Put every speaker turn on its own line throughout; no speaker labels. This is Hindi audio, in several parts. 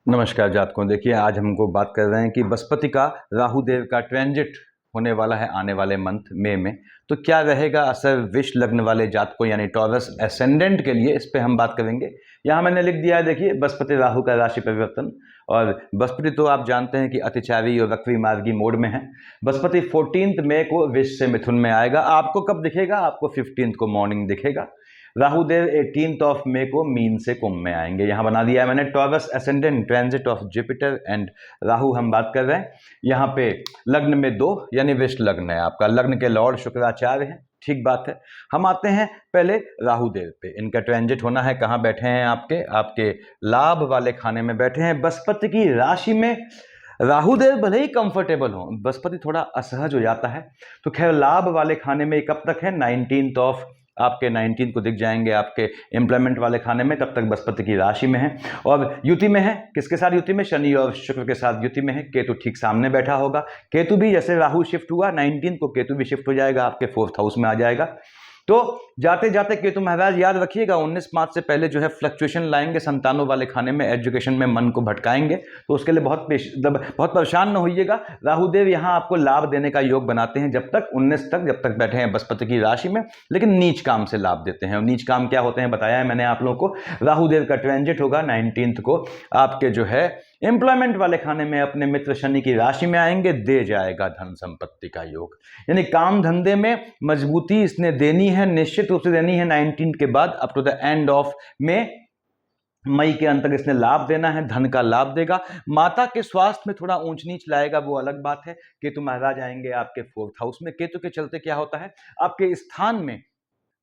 नमस्कार जातकों। देखिए, आज हमको बात कर रहे हैं कि बृहस्पति का राहु देव का ट्रांजिट होने वाला है आने वाले मंथ मई में। तो क्या रहेगा असर विष लग्न वाले जातकों यानी टॉरस एसेंडेंट के लिए, इस पे हम बात करेंगे। यहाँ मैंने लिख दिया है, देखिए, बृहस्पति राहु का राशि परिवर्तन। और बृहस्पति तो आप जानते हैं कि अतिचारी और वक्री मार्गी मोड में है। बृहस्पति 14 मई को विष से मिथुन में आएगा। आपको कब दिखेगा? आपको 15 को मॉर्निंग दिखेगा। राहुदेव 18 मई को मीन से कुंभ में आएंगे। यहां बना दिया है मैंने taurus ascendant transit of Jupiter and Rahu हम बात कर रहे हैं। यहाँ पे लग्न में 2 यानी विष लग्न है आपका। लग्न के लॉर्ड शुक्राचार्य हैं, ठीक बात है। हम आते हैं पहले राहुदेव पे। इनका ट्रांजिट होना है, कहाँ बैठे हैं? आपके लाभ वाले खाने में बैठे हैं, बृहस्पति की राशि में। राहुदेव भले ही कंफर्टेबल हो, बृहस्पति थोड़ा असहज हो जाता है। तो खैर, लाभ वाले खाने में कब तक है? 19 को दिख जाएंगे आपके एम्प्लॉयमेंट वाले खाने में। तब तक बृहस्पति की राशि में है और युति में है। किसके साथ युति में? शनि और शुक्र के साथ युति में है। केतु ठीक सामने बैठा होगा। केतु भी जैसे राहु शिफ्ट हुआ 19 को, केतु भी शिफ्ट हो जाएगा, आपके 4th हाउस में आ जाएगा। तो जाते जाते केतु महाराज याद रखिएगा, 19 मार्च से पहले जो है फ्लक्चुएशन लाएंगे संतानों वाले खाने में, एजुकेशन में मन को भटकाएंगे। तो उसके लिए बहुत परेशान न होइएगा। राहुदेव यहाँ आपको लाभ देने का योग बनाते हैं जब तक 19 तक, जब तक बैठे हैं बृहस्पति की राशि में। लेकिन नीच काम से लाभ देते हैं। और नीच काम क्या होते हैं बताया है मैंने आप लोगों को। राहुदेव का ट्रांजिट होगा 19 को, आपके जो है एम्प्लॉयमेंट वाले खाने में अपने मित्र शनि की राशि में आएंगे। दे जाएगा धन संपत्ति का योग, यानी काम धंधे में मजबूती इसने देनी है, निश्चित रूप से देनी है। 19 के बाद up to the end of May के अंत तक इसने लाभ देना है, धन का लाभ देगा। माता के स्वास्थ्य में थोड़ा ऊंच नीच लाएगा, वो अलग बात है। केतु महाराज आएंगे आपके 4th हाउस में। केतु के चलते क्या होता है, आपके स्थान में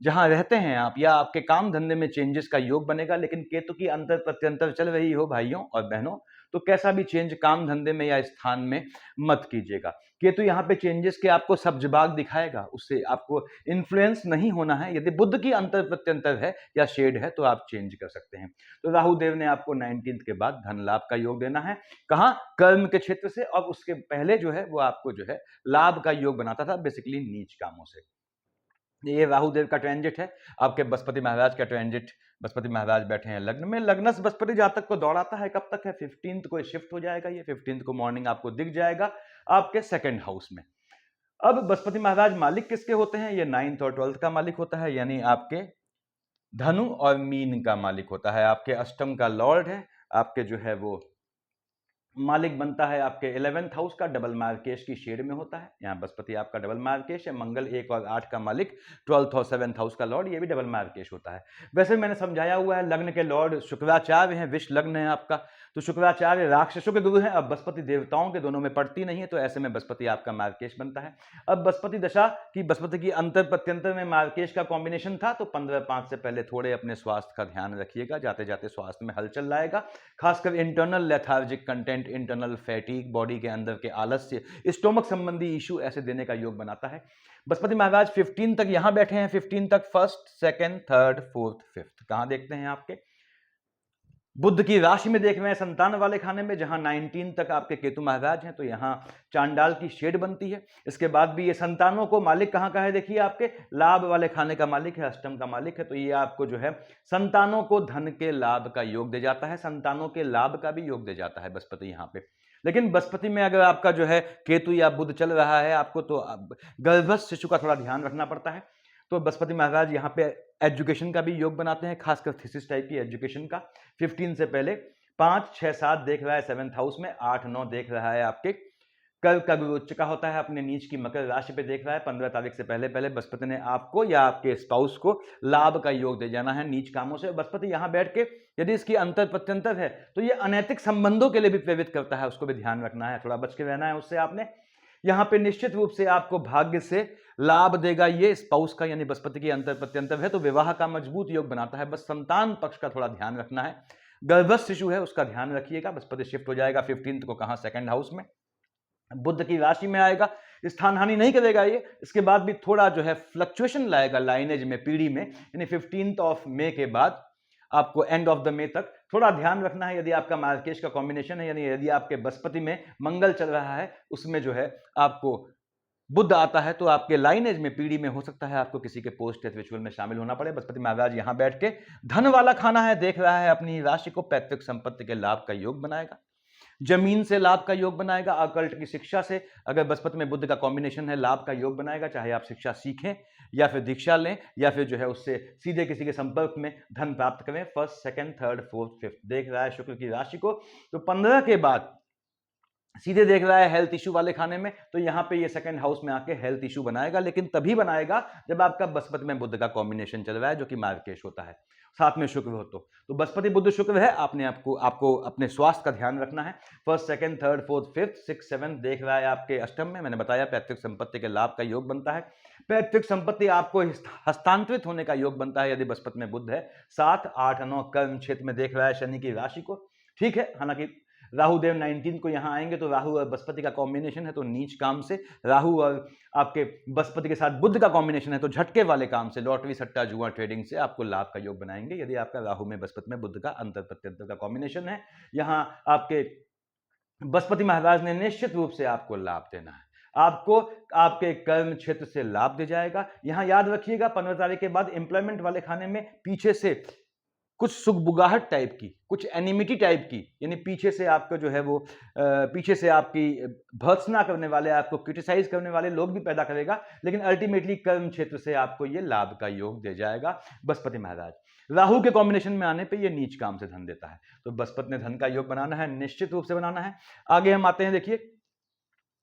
जहां रहते हैं आप या आपके काम धंधे में चेंजेस का योग बनेगा। लेकिन केतु की अंतर प्रत्यंतर चल रही हो भाइयों और बहनों, तो कैसा भी चेंज काम धंधे में या स्थान में मत कीजिएगा। केतु यहाँ पे चेंजेस के आपको सब्जबाग दिखाएगा, उससे आपको इन्फ्लुएंस नहीं होना है। यदि बुध की अंतर प्रत्यंतर है या शेड है तो आप चेंज कर सकते हैं। तो राहुदेव ने आपको 19 के बाद धन लाभ का योग देना है। कहाँ? कर्म के क्षेत्र से। और उसके पहले जो है वो आपको जो है लाभ का योग बनाता था, बेसिकली नीच कामों से। ये राहुदेव का ट्रांजिट है। आपके बृहस्पति महाराज का ट्रांजिट, बृहस्पति महाराज बैठे हैं लग्न में। लग्नस बृहस्पति जातक को दौड़ाता है, कब तक है? 15 को शिफ्ट हो जाएगा। ये 15 को मॉर्निंग आपको दिख जाएगा आपके 2nd हाउस में। अब बृहस्पति महाराज मालिक किसके होते हैं? ये 9th और 12th का मालिक होता है, यानी आपके धनु और मीन का मालिक होता है। आपके अष्टम का लॉर्ड है, आपके जो है वो मालिक बनता है आपके 11th हाउस का। डबल मार्केश की शेड में होता है। यहाँ बृहस्पति आपका डबल मार्केश है। मंगल 1 और 8 का मालिक, 12th और 7th हाउस का लॉर्ड, ये भी डबल मार्केश होता है। वैसे मैंने समझाया हुआ है, लग्न के लॉर्ड शुक्राचार्य हैं, विष लग्न है आपका। तो शुक्राचार्य राक्षसों के गुरु हैं। अब बृहस्पति देवताओं के दोनों में पड़ती नहीं है, तो ऐसे में बृहस्पति आपका मार्केश बनता है। अब बृहस्पति दशा की बृहस्पति की अंतर प्रत्यंतर में मार्केश का कॉम्बिनेशन था, तो 15/5 से पहले थोड़े अपने स्वास्थ्य का ध्यान रखिएगा। जाते जाते स्वास्थ्य में हलचल लाएगा, खासकर internal lethargic content, internal फैटिक, body के अंदर के आलस्य, स्टोमक संबंधी इशू ऐसे देने का योग बनाता है। बृहस्पति महाराज 15 तक यहां बैठे हैं। 15 तक 1st, 2nd, 3rd, 4th, 5th कहां देखते हैं? आपके बुद्ध की राशि में देख रहे हैं, संतान वाले खाने में, जहां 19 तक आपके केतु महाराज हैं। तो यहां चांडाल की शेड बनती है। इसके बाद भी ये संतानों को मालिक कहां का है? देखिए, आपके लाभ वाले खाने का मालिक है, अष्टम का मालिक है। तो ये आपको जो है संतानों को धन के लाभ का योग दे जाता है, संतानों के लाभ का भी योग दे जाता है बृहस्पति यहाँ पे। लेकिन बृहस्पति में अगर आपका जो है केतु या बुध चल रहा है आपको, तो गर्भस्थ शिशु का थोड़ा ध्यान रखना पड़ता है। तो बृहस्पति महाराज यहाँ पे एजुकेशन का भी योग बनाते हैं, खासकर थीसिस टाइप की एजुकेशन का। 15 से पहले 5, 6, 7 देख रहा है 7th हाउस में, 8, 9 देख रहा है आपके कर्क का गुरु उच्च का होता है, अपने नीच की मकर राशि पे देख रहा है। 15 तारीख से पहले पहले बृहस्पति ने आपको या आपके स्पाउस को लाभ का योग दे जाना है नीच कामों से। बृहस्पति यहाँ बैठ के यदि इसकी अंतर प्रत्यंतर है तो ये अनैतिक संबंधों के लिए भी प्रेरित करता है, उसको भी ध्यान रखना है, थोड़ा बच के रहना है उससे आपने। यहाँ पे निश्चित रूप से आपको भाग्य से लाभ देगा ये स्पाउस का, यानी बृहस्पति की अंतर प्रत्यंतर है तो विवाह का मजबूत योग बनाता है। बस संतान पक्ष का थोड़ा ध्यान रखना है, गर्भस्थ शिशु है उसका ध्यान रखिएगा। बृहस्पति शिफ्ट हो जाएगा 15 को, कहां? 2nd हाउस में, बुध की राशि में आएगा। स्थान हानि नहीं करेगा ये। इसके बाद भी थोड़ा जो है फ्लक्चुएशन लाएगा लाइनेज में, पीढ़ी में, यानी 15 मई के बाद आपको एंड ऑफ द मई तक थोड़ा ध्यान रखना है। यदि आपका मार्केश का कॉम्बिनेशन है, यानी यदि आपके बृहस्पति में मंगल चल रहा है, उसमें जो है आपको बुध आता है तो आपके लाइनेज में, पीढ़ी में हो सकता है आपको किसी के पोस्ट डेथ रिचुअल में शामिल होना पड़े। बृहस्पति महाराज यहां बैठ के धन वाला खाना है देख रहा है अपनी राशि को, पैतृक संपत्ति के लाभ का योग बनाएगा, जमीन से लाभ का योग बनाएगा, अकल्ट की शिक्षा से अगर बृहस्पति में बुध का कॉम्बिनेशन है लाभ का योग बनाएगा, चाहे आप शिक्षा सीखें या फिर दीक्षा लें या फिर जो है उससे सीधे किसी के संपर्क में धन प्राप्त करें। First, second, third, fourth, fifth देख रहा है शुक्र की राशि को, तो 15 के बाद सीधे देख रहा है हेल्थ इशू वाले खाने में, तो यहां पे ये सेकंड हाउस में आके हेल्थ इशू बनाएगा, लेकिन तभी बनाएगा जब आपका बृहस्पति में बुध का कॉम्बिनेशन चल रहा है, जो कि मार्केश होता है, साथ में शुक्र हो तो बृहस्पति बुध शुक्र है, आपको अपने स्वास्थ्य का ध्यान रखना है। First, second, third, fourth, fifth, six, seven देख रहा है आपके अष्टम में, मैंने बताया पैतृक संपत्ति के लाभ का योग बनता है, पैतृक संपत्ति आपको हस्तांतरित होने का योग बनता है यदि बृहस्पति में बुध है। 7, 8, 9 कर्म क्षेत्र में देख रहा है शनि की राशि को, ठीक है। हालांकि राहु देव 19 को यहां आएंगे तो राहु और बृहस्पति का कॉम्बिनेशन है तो नीच काम से, राहु और आपके बृहस्पति के साथ बुध का कॉम्बिनेशन है तो झटके वाले काम से, लॉटरी, सट्टा, जुआ, ट्रेडिंग से आपको लाभ का योग बनाएंगे यदि आपका राहु में बृहस्पति में बुध का अंतर प्रत्यंतर का कॉम्बिनेशन है। यहां आपके बृहस्पति महाराज ने निश्चित रूप से आपको लाभ देना है, आपको आपके कर्म क्षेत्र से लाभ दे जाएगा। यहां याद रखिएगा 15 तारीख के बाद एम्प्लॉयमेंट वाले खाने में पीछे से कुछ सुगबुगाहट टाइप की, कुछ एनिमिटी टाइप की, यानी पीछे से आपका जो है वो पीछे से आपकी भर्त्सना करने वाले, आपको क्रिटिसाइज करने वाले लोग भी पैदा करेगा, लेकिन अल्टीमेटली कर्म क्षेत्र से आपको ये लाभ का योग दे जाएगा बृहस्पति महाराज। राहु के कॉम्बिनेशन में आने पे ये नीच काम से धन देता है, तो बृहस्पति ने धन का योग बनाना है, निश्चित रूप से बनाना है। आगे हम आते हैं, देखिए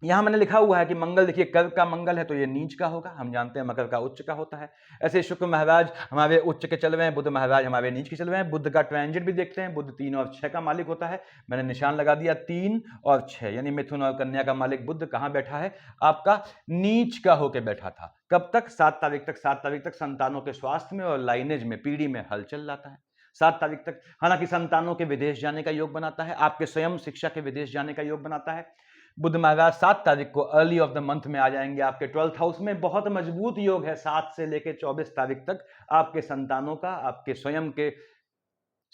यहां मैंने लिखा हुआ है कि मंगल, देखिए कर्क का मंगल है तो ये नीच का होगा, हम जानते हैं मकर का उच्च का होता है। ऐसे शुक्र महाराज हमारे उच्च के चल रहे हैं, बुध महाराज हमारे नीच के चल रहे हैं। बुध का ट्रांजिट भी देखते हैं, बुध 3 और 6 का मालिक होता है, मैंने निशान लगा दिया 3 और 6, यानी मिथुन और कन्या का मालिक बुध कहां बैठा है, आपका नीच का होकर बैठा था। कब तक? 7 तारीख तक। 7 तारीख तक संतानों के स्वास्थ्य में और लाइनेज में, पीढ़ी में हलचल लाता है 7 तारीख तक। हालांकि संतानों के विदेश जाने का योग बनाता है, आपके स्वयं शिक्षा के विदेश जाने का योग बनाता है। बुध महाराज 7 तारीख को अर्ली ऑफ द मंथ में आ जाएंगे आपके 12th हाउस में, बहुत मजबूत योग है 7 से लेकर 24 तारीख तक आपके संतानों का, आपके स्वयं के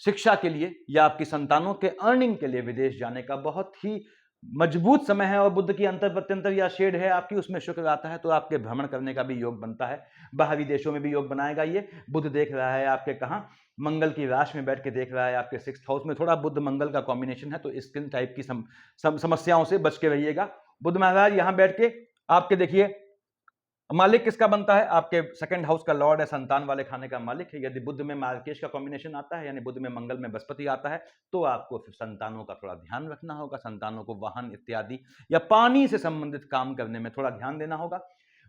शिक्षा के लिए या आपकी संतानों के अर्निंग के लिए विदेश जाने का बहुत ही मजबूत समय है। और बुध की अंतर प्रत्यंतर या शेड है आपकी, उसमें शुक्र आता है तो आपके भ्रमण करने का भी योग बनता है, बाहरी देशों में भी योग बनाएगा। ये बुध देख रहा है आपके कहां, मंगल की राशि में बैठ के देख रहा है आपके 6th हाउस में। थोड़ा बुध मंगल का कॉम्बिनेशन है तो स्किन टाइप की समस्याओं से बच के रहिएगा। बुध महाराज यहां बैठ के आपके देखिए मालिक किसका बनता है, आपके 2nd हाउस का लॉर्ड है, संतान वाले खाने का मालिक है। यदि बुध में मार्केश का कॉम्बिनेशन आता है, यानी बुध में मंगल में बृहस्पति आता है, तो आपको फिर संतानों का थोड़ा ध्यान रखना होगा, संतानों को वाहन इत्यादि या पानी से संबंधित काम करने में थोड़ा ध्यान देना होगा।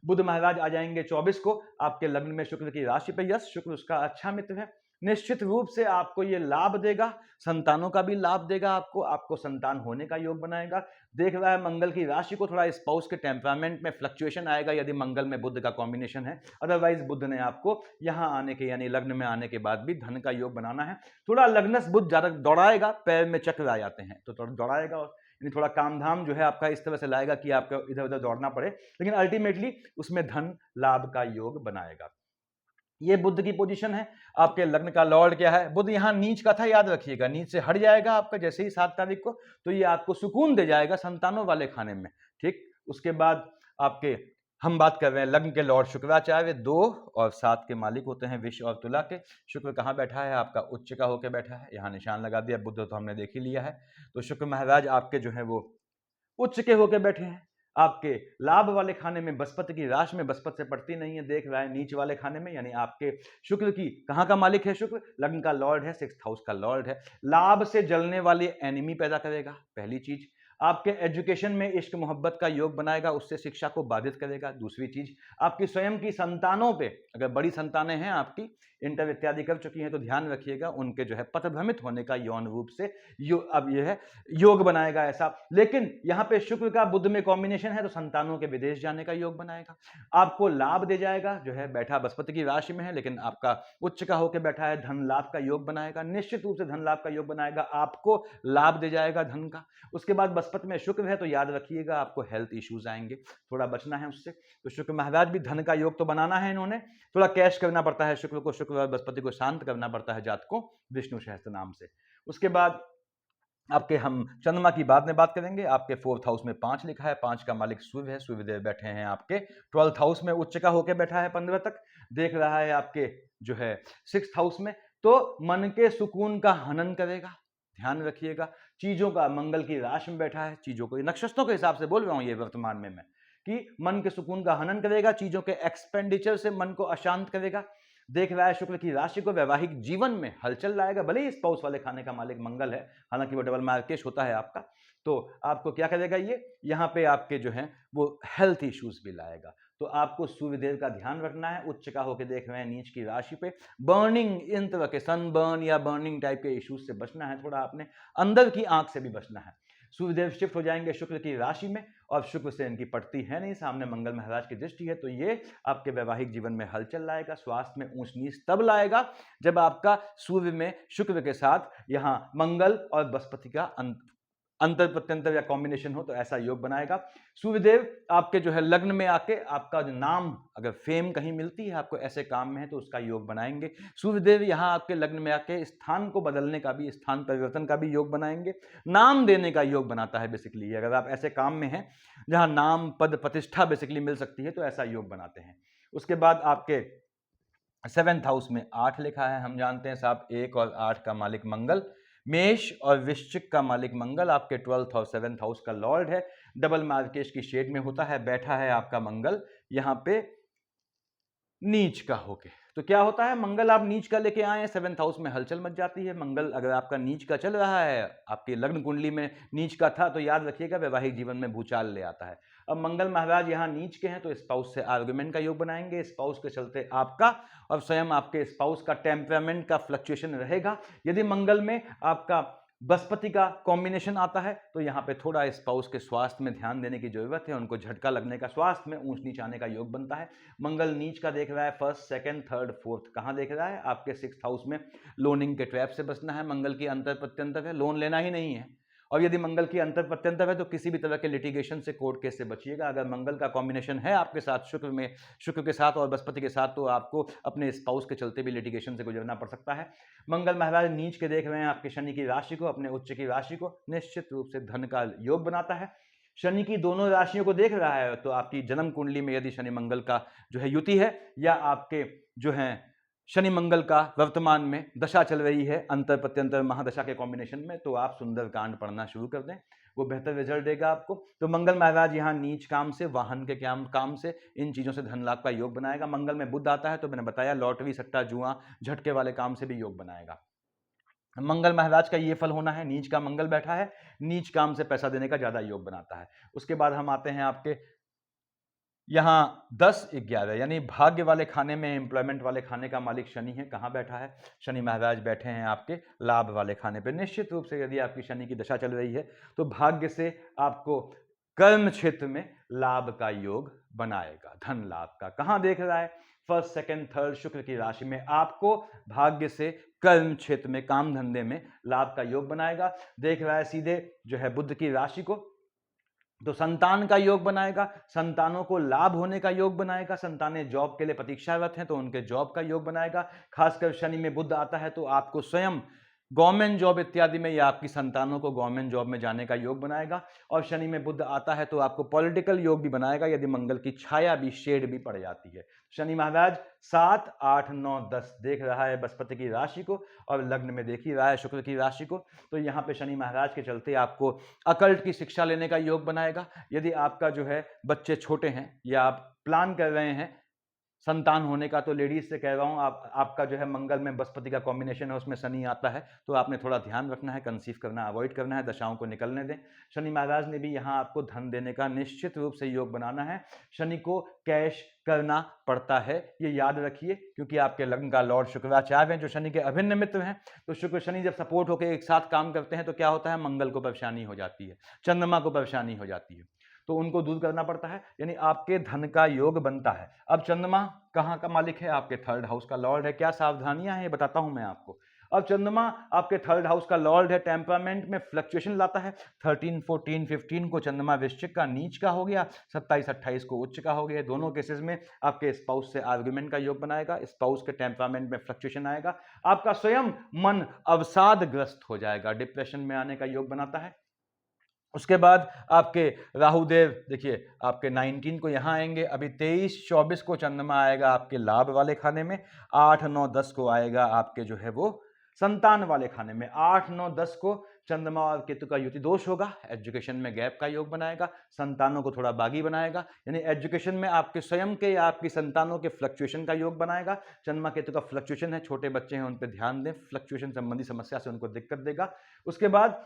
बुध महाराज आ जाएंगे 24 को आपके लग्न में शुक्र की राशि पर। यस, शुक्र उसका अच्छा मित्र है, निश्चित रूप से आपको ये लाभ देगा, संतानों का भी लाभ देगा, आपको संतान होने का योग बनाएगा। देख रहा है मंगल की राशि को, थोड़ा स्पाउस के टेम्परामेंट में फ्लक्चुएशन आएगा यदि मंगल में बुध का कॉम्बिनेशन है। अदरवाइज बुध ने आपको यहां आने के यानी लग्न में आने के बाद भी धन का योग बनाना है। थोड़ा लग्नस बुध ज्यादा दौड़ाएगा, पैर में चक्र आ जाते हैं तो थोड़ा दौड़ाएगा, यानी थोड़ा काम धाम जो है आपका इस तरह से लाएगा कि आपको इधर उधर दौड़ना पड़े, लेकिन अल्टीमेटली उसमें धन लाभ का योग बनाएगा। ये बुध की पोजीशन है। आपके लग्न का लॉर्ड क्या है, बुध यहां नीच का था, याद रखिएगा, नीच से हट जाएगा आपका जैसे ही 7 तारीख को, तो ये आपको सुकून दे जाएगा संतानों वाले खाने में, ठीक। उसके बाद आपके हम बात कर रहे हैं लग्न के लॉर्ड शुक्राचार्य 2 और 7 के मालिक होते हैं विष और तुला के। शुक्र कहाँ बैठा है, आपका उच्च का होकर बैठा है, यहाँ निशान लगा दिया। बुध तो हमने देख ही लिया है, तो शुक्र महाराज आपके जो है वो उच्च के होकर बैठे हैं। आपके लाभ वाले खाने में बृहस्पति की राशि में बृहस्पति से पड़ती नहीं है, देख रहा है नीच वाले खाने में, यानी आपके शुक्र की कहां का मालिक है, शुक्र लग्न का लॉर्ड है, 6th हाउस का लॉर्ड है। लाभ से जलने वाली एनिमी पैदा करेगा, पहली चीज। आपके एजुकेशन में इश्क मोहब्बत का योग बनाएगा, उससे शिक्षा को बाधित करेगा। दूसरी चीज, आपकी स्वयं की संतानों पे, अगर बड़ी संतानें हैं आपकी, इंटर इत्यादि कर चुकी हैं, तो ध्यान रखिएगा उनके जो है पथभ्रमित होने का यौन रूप से अब यह है योग बनाएगा ऐसा। लेकिन यहाँ पे शुक्र का बुध में कॉम्बिनेशन है तो संतानों के विदेश जाने का योग बनाएगा, आपको लाभ दे जाएगा। जो है बैठा बृहस्पति की राशि में है, लेकिन आपका उच्च का होकर बैठा है, धन लाभ का योग बनाएगा, निश्चित रूप से धन लाभ का योग बनाएगा, आपको लाभ दे जाएगा धन का। उसके बाद बृहस्पति में शुक्र है तो याद रखिएगा आपको हेल्थ इश्यूज आएंगे, थोड़ा बचना है उससे। तो शुक्र महाराज भी धन का योग तो बनाना है, इन्होंने थोड़ा कैश करना पड़ता है शुक्र को, शुक्र और बृहस्पति को शांत करना पड़ता है जात को विष्णु सहस्त्र नाम से। उसके बाद आपके हम चंद्रमा की बाद में बात करेंगे। आपके 4th हाउस में 5 लिखा है, 5 का मालिक सूर्य है, सूर्यदेव बैठे हैं आपके 12th हाउस में, उच्च का होकर बैठा है 15 तक, देख रहा है आपके जो है 6th हाउस में। तो मन के सुकून का हनन करेगा, ध्यान रखिएगा। चीजों का, मंगल की राशि में बैठा है, चीजों को, नक्षत्रों के हिसाब से बोल रहा हूं ये वर्तमान में मैं, कि मन के सुकून का हनन करेगा, चीजों के एक्सपेंडिचर से मन को अशांत करेगा। देख रहा है शुक्र की राशि को, वैवाहिक जीवन में हलचल लाएगा, भले ही स्पाउस वाले खाने का मालिक मंगल है, हालांकि वो डबल मार्केश होता है आपका। तो आपको क्या करेगा ये, यहाँ पे आपके जो है वो हेल्थ इश्यूज भी लाएगा। तो आपको सूर्यदेव का ध्यान रखना है। उच्च का होकर देख रहे हैं नीच की राशि पे, बर्निंग, इन तरह के सनबर्न या बर्निंग टाइप के इश्यूज से बचना है, थोड़ा आपने अंदर की आंख से भी बचना है। सूर्यदेव शिफ्ट हो जाएंगे शुक्र की राशि में, और शुक्र से इनकी पड़ती है नहीं, सामने मंगल महाराज की दृष्टि है, तो ये आपके वैवाहिक जीवन में हलचल लाएगा। स्वास्थ्य में ऊंच नीच तब लाएगा जब आपका सूर्य में शुक्र के साथ यहां मंगल और बृहस्पति का अंतर प्रत्यंतर या कॉम्बिनेशन हो, तो ऐसा योग बनाएगा। सूर्यदेव आपके जो है लग्न में आके आपका जो नाम, अगर फेम कहीं मिलती है आपको ऐसे काम में है, तो उसका योग बनाएंगे। सूर्यदेव यहाँ आपके लग्न में आके स्थान को बदलने का भी, स्थान परिवर्तन का भी योग बनाएंगे। नाम देने का योग बनाता है बेसिकली, अगर आप ऐसे काम में हैं जहां नाम, पद, प्रतिष्ठा बेसिकली मिल सकती है, तो ऐसा योग बनाते हैं। उसके बाद आपके 7th हाउस में 8 लिखा है, हम जानते हैं साहब 1 और 8 का मालिक मंगल, मेष और वृश्चिक का मालिक मंगल आपके 12th और 7th हाउस का लॉर्ड है, डबल मार्केश की शेड में होता है, बैठा है आपका मंगल यहाँ पे नीच का होके। तो क्या होता है, मंगल आप नीच का लेके आए हैं, 7th हाउस में हलचल मच जाती है। मंगल अगर आपका नीच का चल रहा है, आपकी लग्न कुंडली में नीच का था, तो याद रखिएगा वैवाहिक जीवन में भूचाल ले आता है। अब मंगल महाराज यहाँ नीच के हैं, तो स्पाउस से आर्गुमेंट का योग बनाएंगे। स्पाउस के चलते आपका और स्वयं आपके स्पाउस का टेम्परामेंट का फ्लक्चुएशन रहेगा। यदि मंगल में आपका बृहस्पति का कॉम्बिनेशन आता है, तो यहाँ पे थोड़ा स्पाउस के स्वास्थ्य में ध्यान देने की जरूरत है, उनको झटका लगने का, स्वास्थ्य में ऊंच नीच आने का योग बनता है। मंगल नीच का देख रहा है 1st, 2nd, 3rd, 4th, कहां देख रहा है, आपके 6th हाउस में। लोनिंग के ट्रैप से बचना है, मंगल की अंतर प्रत्यंतर है, लोन लेना ही नहीं है। और यदि मंगल की अंतर प्रत्यंतर है, तो किसी भी तरह के लिटिगेशन से, कोर्ट केस से बचिएगा। अगर मंगल का कॉम्बिनेशन है आपके साथ शुक्र में, शुक्र के साथ और बृहस्पति के साथ, तो आपको अपने स्पाउस के चलते भी लिटिगेशन से गुजरना पड़ सकता है। मंगल महाराज नीच के देख रहे हैं आपके शनि की राशि को, अपने उच्च की राशि को, निश्चित रूप से धन का योग बनाता है। शनि की दोनों राशियों को देख रहा है, तो आपकी जन्म कुंडली में यदि शनि मंगल का जो है युति है, या आपके जो है शनि मंगल का वर्तमान में दशा चल रही है, अंतर प्रत्यंतर महादशा के कॉम्बिनेशन में, तो आप सुंदरकांड पढ़ना शुरू कर दें, वो बेहतर रिजल्ट देगा आपको। तो मंगल महाराज यहाँ नीच काम से, वाहन के काम से, इन चीजों से धन लाभ का योग बनाएगा। मंगल में बुध आता है, तो मैंने बताया लॉटरी, सट्टा, जुआ, झटके वाले काम से भी योग बनाएगा। मंगल महाराज का ये फल होना है, नीच का मंगल बैठा है, नीच काम से पैसा देने का ज्यादा योग बनाता है। उसके बाद हम आते हैं आपके यहाँ 10, 11, यानी भाग्य वाले खाने में, एम्प्लॉयमेंट वाले खाने का मालिक शनि है, कहाँ बैठा है, शनि महाराज बैठे हैं आपके लाभ वाले खाने पे। निश्चित रूप से यदि आपकी शनि की दशा चल रही है, तो भाग्य से आपको कर्म क्षेत्र में लाभ का योग बनाएगा, धन लाभ का। कहाँ देख रहा है, 1st, 2nd, 3rd शुक्र की राशि में आपको भाग्य से कर्म क्षेत्र में, काम धंधे में लाभ का योग बनाएगा। देख रहा है सीधे जो है बुध की राशि को, तो संतान का योग बनाएगा, संतानों को लाभ होने का योग बनाएगा। संतानें जॉब के लिए प्रतीक्षारत हैं, तो उनके जॉब का योग बनाएगा। खासकर शनि में बुध आता है, तो आपको स्वयं गवर्नमेंट जॉब इत्यादि में, या आपकी संतानों को गवर्नमेंट जॉब में जाने का योग बनाएगा। और शनि में बुध आता है, तो आपको पॉलिटिकल योग भी बनाएगा, यदि मंगल की छाया भी, शेड भी पड़ जाती है। शनि महाराज 7, 8, 9, 10 देख रहा है बृहस्पति की राशि को, और लग्न में देख ही रहा है शुक्र की राशि को। तो यहाँ पे शनि महाराज के चलते आपको अकल्ट की शिक्षा लेने का योग बनाएगा। यदि आपका जो है बच्चे छोटे हैं, या आप प्लान कर रहे हैं संतान होने का, तो लेडीज से कह रहा हूं, आपका जो है मंगल में बृहस्पति का कॉम्बिनेशन है, उसमें शनि आता है, तो आपने थोड़ा ध्यान रखना है, कंसीव करना अवॉइड करना है, दशाओं को निकलने दें। शनि महाराज ने भी यहाँ आपको धन देने का निश्चित रूप से योग बनाना है। शनि को कैश करना पड़ता है, ये याद रखिए, क्योंकि आपके लग्न का लॉर्ड शुक्राचार्य हैं, जो शनि के अभिन्न मित्र हैं। तो शुक्र शनि जब सपोर्ट होकर एक साथ काम करते हैं, तो क्या होता है, मंगल को परेशानी हो जाती है, चंद्रमा को परेशानी हो जाती है, तो उनको दूर करना पड़ता है, यानी आपके धन का योग बनता है। अब चंद्रमा कहाँ का मालिक है, आपके 3rd हाउस का लॉर्ड है। क्या सावधानियां हैं, बताता हूं मैं आपको। अब चंद्रमा आपके थर्ड हाउस का लॉर्ड है, टेम्परामेंट में फ्लक्चुएशन लाता है। 13, 14, 15 को चंद्रमा वृश्चिक का नीच का हो गया, 27, 28 को उच्च का हो गया। दोनों केसेस में आपके स्पाउस से आर्गुमेंट का योग बनाएगा, स्पाउस के टेम्परामेंट में फ्लक्चुएशन आएगा, आपका स्वयं मन अवसादग्रस्त हो जाएगा, डिप्रेशन में आने का योग बनाता है। उसके बाद आपके राहुदेव देखिए आपके 19 को यहाँ आएंगे, अभी 23, 24 को चंद्रमा आएगा आपके लाभ वाले खाने में, 8, 9, 10 को आएगा आपके जो है वो संतान वाले खाने में। 8, 9, 10 को चंद्रमा और केतु का युति दोष होगा, एजुकेशन में गैप का योग बनाएगा, संतानों को थोड़ा बागी बनाएगा, यानी एजुकेशन में आपके स्वयं के या आपकी संतानों के फ्लक्चुएशन का योग बनाएगा। चंद्रमा केतु का फ्लक्चुएशन है, छोटे बच्चे हैं उन पर ध्यान दें, फ्लक्चुएशन संबंधी समस्या से उनको दिक्कत देगा। उसके बाद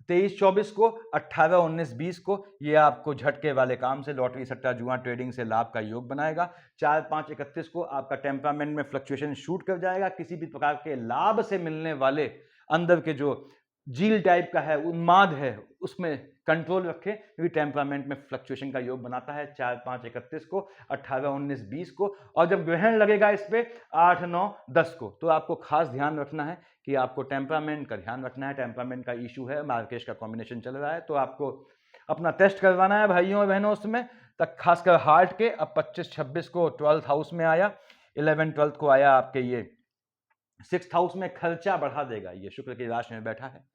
23, 24 को, 18, 19, 20 को ये आपको झटके वाले काम से, लॉटरी सट्टा जुआ ट्रेडिंग से लाभ का योग बनाएगा। 4, 5, 31 को आपका टेम्परामेंट में फ्लक्चुएशन शूट कर जाएगा, किसी भी प्रकार के लाभ से मिलने वाले अंदर के जो जील टाइप का है, उन्माद है, उसमें कंट्रोल रखें क्योंकि टेम्परामेंट में फ्लक्चुएशन का योग बनाता है। 4, 5, 31 को, 18, 19, 20 को, और जब ग्रहण लगेगा इस पे 8, 9, 10 को, तो आपको खास ध्यान रखना है कि आपको टेम्परामेंट का ध्यान रखना है। टेम्परामेंट का इशू है, मार्केश का कॉम्बिनेशन चल रहा है, तो आपको अपना टेस्ट करवाना है भाइयों और बहनों। उसमें तक खासकर हार्ट के, अब 25, 26 को 12th हाउस में आया, 11, 12 को आया आपके ये 6th हाउस में, खर्चा बढ़ा देगा, ये शुक्र की राशि में बैठा है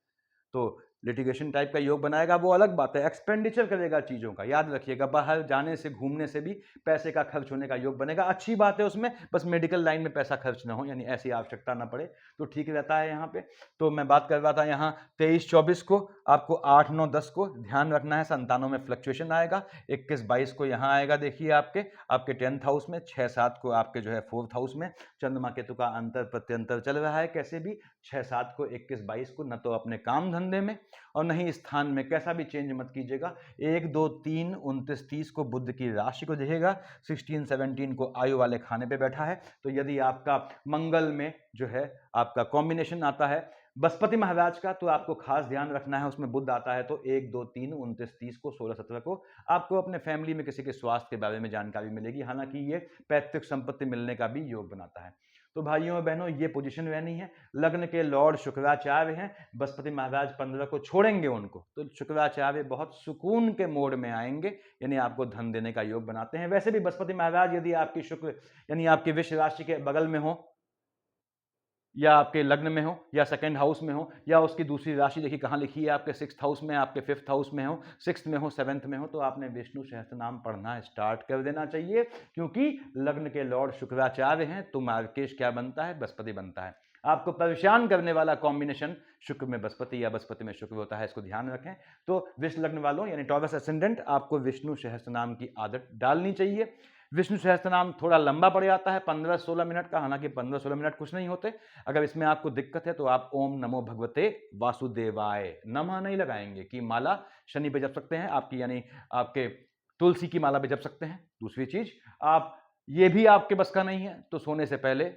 तो लिटिगेशन टाइप का योग बनाएगा, वो अलग बात है। एक्सपेंडिचर करेगा चीज़ों का, याद रखिएगा, बाहर जाने से घूमने से भी पैसे का खर्च होने का योग बनेगा, अच्छी बात है उसमें, बस मेडिकल लाइन में पैसा खर्च ना हो, यानी ऐसी आवश्यकता ना पड़े तो ठीक रहता है यहाँ पे। तो मैं बात कर रहा था यहाँ 23, 24 को आपको, 8, 9, 10 को ध्यान रखना है, संतानों में फ्लक्चुएशन आएगा। 21, 22 को यहाँ आएगा, देखिए आपके 10th हाउस में, 6, 7 को आपके जो है 4th हाउस में चंद्रमा केतु का अंतर प्रत्यंतर चल रहा है। कैसे भी 6, 7 को, 21, 22 को न तो अपने काम धंधे में और नहीं स्थान में कैसा भी चेंज मत कीजिएगा। 1, 2, 3, 29, 30 को बुध की राशि को देखेगा, 16, 17 को आयु वाले खाने पे बैठा है। तो यदि आपका मंगल में जो है आपका कॉम्बिनेशन आता है बृहस्पति महाराज का, तो आपको खास ध्यान रखना है, उसमें बुध आता है तो 1, 2, 3, 29, 30 को, 16, 17 को आपको अपने फैमिली में किसी के स्वास्थ्य के बारे में जानकारी मिलेगी, हालांकि ये पैतृक संपत्ति मिलने का भी योग बनाता है। तो भाइयों और बहनों ये पोजीशन रहनी है। लग्न के लॉर्ड शुक्राचार्य हैं, बृहस्पति महाराज 15 को छोड़ेंगे उनको, तो शुक्राचार्य बहुत सुकून के मोड में आएंगे, यानी आपको धन देने का योग बनाते हैं। वैसे भी बृहस्पति महाराज यदि आपकी शुक्र यानी आपकी वृष राशि के बगल में हो, या आपके लग्न में हो, या सेकंड हाउस में हो, या उसकी दूसरी राशि देखिए कहाँ लिखी है, आपके 6th हाउस में, आपके 5th हाउस में हो, 6th में हो, 7th में हो, तो आपने विष्णु सहस्त्र नाम पढ़ना स्टार्ट कर देना चाहिए, क्योंकि लग्न के लॉर्ड शुक्राचार्य हैं। तो मार्केश क्या बनता है, बृहस्पति बनता है। आपको परेशान करने वाला कॉम्बिनेशन शुक्र में बृहस्पति या बृहस्पति में शुक्र होता है, इसको ध्यान रखें। तो वृष लग्न वालों यानी टॉरस एसेंडेंट, आपको विष्णु सहस्त्र नाम की आदत डालनी चाहिए। विष्णु सहस्त्र नाम थोड़ा लंबा पड़ जाता है, 15-16 मिनट का, हालांकि 15-16 मिनट कुछ नहीं होते। अगर इसमें आपको दिक्कत है तो आप ओम नमो भगवते वासुदेवाय नमः नहीं लगाएंगे कि माला शनि पे जप सकते हैं आपकी, यानी आपके तुलसी की माला पे जप सकते हैं। दूसरी चीज, आप ये भी आपके बस का नहीं है तो सोने से पहले,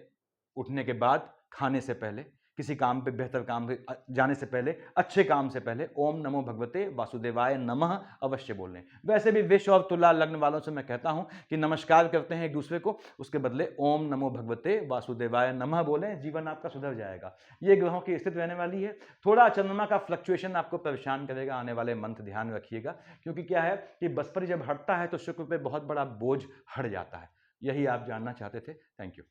उठने के बाद, खाने से पहले, किसी काम पे बेहतर काम पे जाने से पहले, अच्छे काम से पहले ओम नमो भगवते वासुदेवाय नमः अवश्य बोलें। वैसे भी विष और तुला लग्न वालों से मैं कहता हूं कि नमस्कार करते हैं एक दूसरे को, उसके बदले ओम नमो भगवते वासुदेवाय नमः बोलें, जीवन आपका सुधर जाएगा। ये ग्रहों की स्थिति रहने वाली है। थोड़ा चंद्रमा का फ्लक्चुएशन आपको परेशान करेगा, आने वाले मंथ ध्यान रखिएगा, क्योंकि क्या है कि बृहस्पति जब हटता है तो शुक्र पे बहुत बड़ा बोझ हट जाता है। यही आप जानना चाहते थे। Thank you.